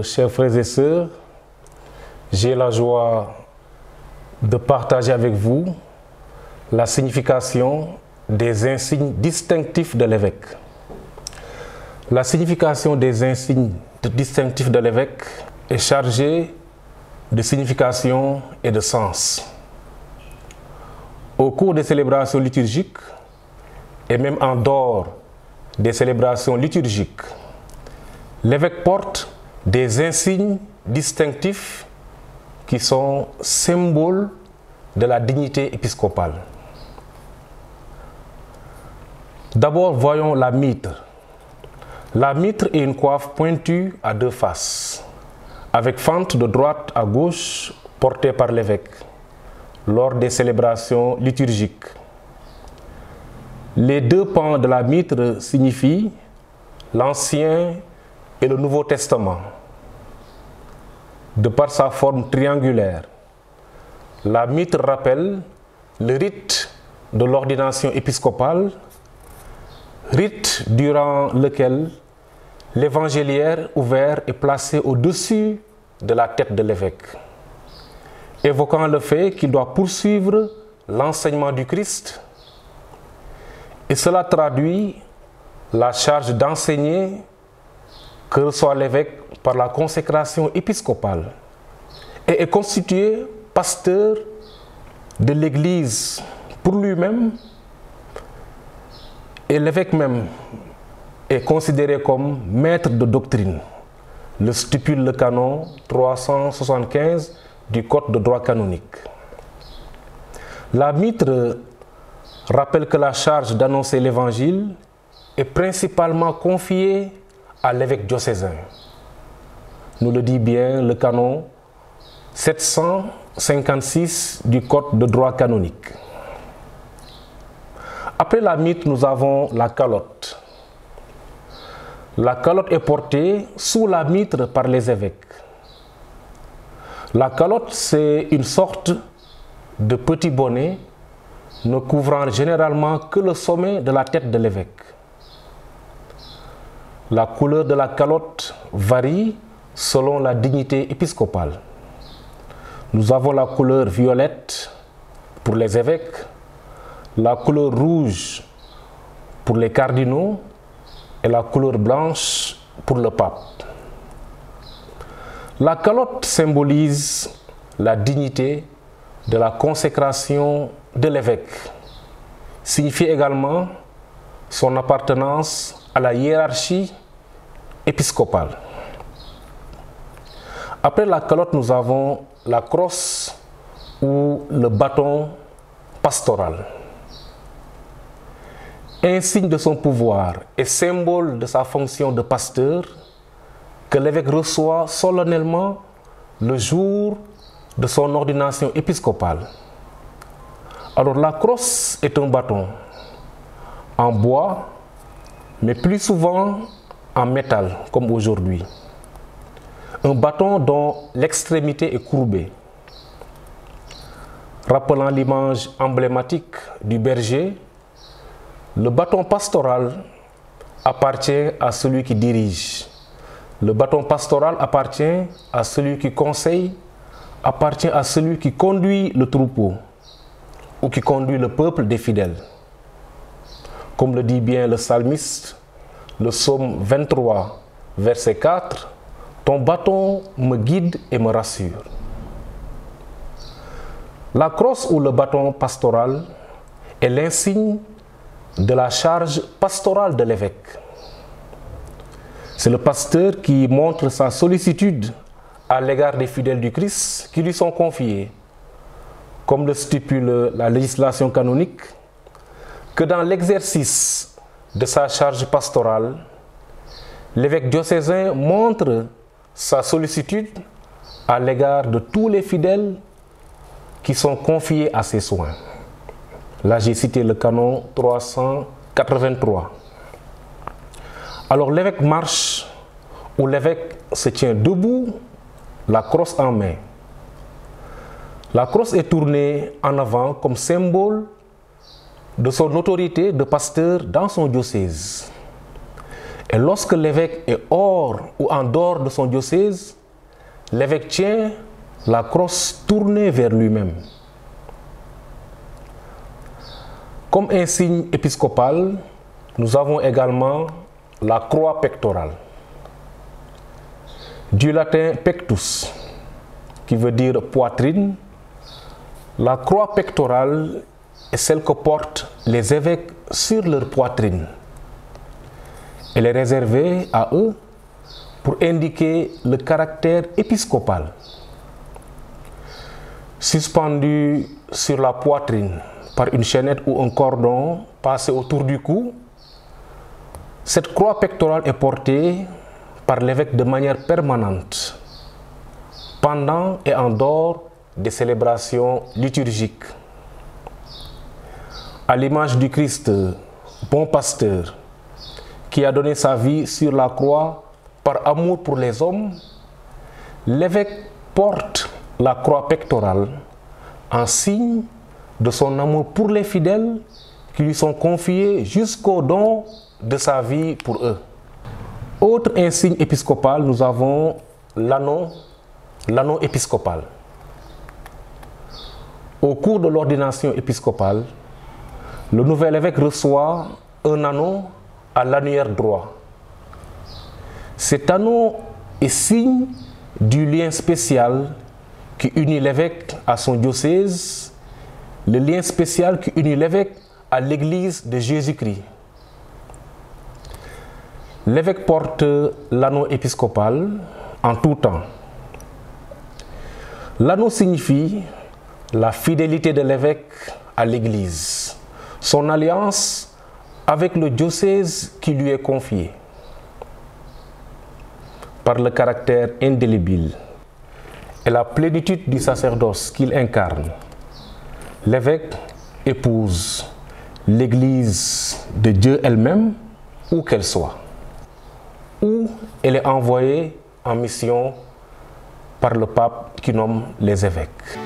chers frères et sœurs, j'ai la joie de partager avec vous la signification des insignes distinctifs de l'évêque. La signification des insignes distinctifs de l'évêque est chargée de signification et de sens. Au cours des célébrations liturgiques et même en dehors des célébrations liturgiques, l'évêque porte des insignes distinctifs qui sont symboles de la dignité épiscopale. D'abord, voyons la mitre. La mitre est une coiffe pointue à deux faces, avec fente de droite à gauche portée par l'évêque lors des célébrations liturgiques. Les deux pans de la mitre signifient l'Ancien et le Nouveau Testament. De par sa forme triangulaire, la mitre rappelle le rite de l'ordination épiscopale, rite durant lequel l'évangéliaire ouvert est placé au-dessus de la tête de l'évêque, évoquant le fait qu'il doit poursuivre l'enseignement du Christ. Et cela traduit la charge d'enseigner que reçoit l'évêque par la consécration épiscopale et est constitué pasteur de l'Église pour lui-même, et l'évêque même est considéré comme maître de doctrine. Le stipule le canon 375 du Code de droit canonique. La mitre rappelle que la charge d'annoncer l'évangile est principalement confiée à l'évêque diocésain. Nous le dit bien le canon 756 du Code de droit canonique. Après la mitre, nous avons la calotte. La calotte est portée sous la mitre par les évêques. La calotte, c'est une sorte de petit bonnet ne couvrant généralement que le sommet de la tête de l'évêque. La couleur de la calotte varie selon la dignité épiscopale. Nous avons la couleur violette pour les évêques, la couleur rouge pour les cardinaux et la couleur blanche pour le pape. La calotte symbolise la dignité de la consécration de l'évêque, signifie également son appartenance à la hiérarchie épiscopale. Après la calotte, nous avons la crosse ou le bâton pastoral. Insigne de son pouvoir et symbole de sa fonction de pasteur, que l'évêque reçoit solennellement le jour de son ordination épiscopale. Alors la crosse est un bâton en bois, mais plus souvent en métal, comme aujourd'hui. Un bâton dont l'extrémité est courbée, rappelant l'image emblématique du berger. Le bâton pastoral appartient à celui qui dirige. Le bâton pastoral appartient à celui qui conseille, appartient à celui qui conduit le troupeau ou qui conduit le peuple des fidèles. Comme le dit bien le psalmiste, le psaume 23, verset 4, « Ton bâton me guide et me rassure ». La crosse ou le bâton pastoral est l'insigne de la charge pastorale de l'évêque. C'est le pasteur qui montre sa sollicitude à l'égard des fidèles du Christ qui lui sont confiés, comme le stipule la législation canonique, que dans l'exercice de sa charge pastorale, l'évêque diocésain montre sa sollicitude à l'égard de tous les fidèles qui sont confiés à ses soins. Là, j'ai cité le canon 383. Alors l'évêque marche ou l'évêque se tient debout, la crosse en main. La crosse est tournée en avant comme symbole de son autorité de pasteur dans son diocèse. Et lorsque l'évêque est hors ou en dehors de son diocèse, l'évêque tient la crosse tournée vers lui-même. Comme un signe épiscopal, nous avons également la croix pectorale. Du latin pectus, qui veut dire poitrine, la croix pectorale est celle que portent les évêques sur leur poitrine. Elle est réservée à eux pour indiquer le caractère épiscopal. Suspendue sur la poitrine par une chaînette ou un cordon passé autour du cou, cette croix pectorale est portée par l'évêque de manière permanente, pendant et en dehors des célébrations liturgiques. À l'image du Christ, bon pasteur, qui a donné sa vie sur la croix par amour pour les hommes, l'évêque porte la croix pectorale en signe de son amour pour les fidèles qui lui sont confiés jusqu'au don de sa vie pour eux. Autre insigne épiscopal, nous avons l'anneau épiscopal. Au cours de l'ordination épiscopale, le nouvel évêque reçoit un anneau à l'annulaire droit. Cet anneau est signe du lien spécial qui unit l'évêque à son diocèse, le lien spécial qui unit l'évêque à l'Église de Jésus-Christ. L'évêque porte l'anneau épiscopal en tout temps. L'anneau signifie la fidélité de l'évêque à l'Église, son alliance avec le diocèse qui lui est confié. Par le caractère indélébile et la plénitude du sacerdoce qu'il incarne, l'évêque épouse l'Église de Dieu elle-même, où qu'elle soit, où elle est envoyée en mission par le pape qui nomme les évêques.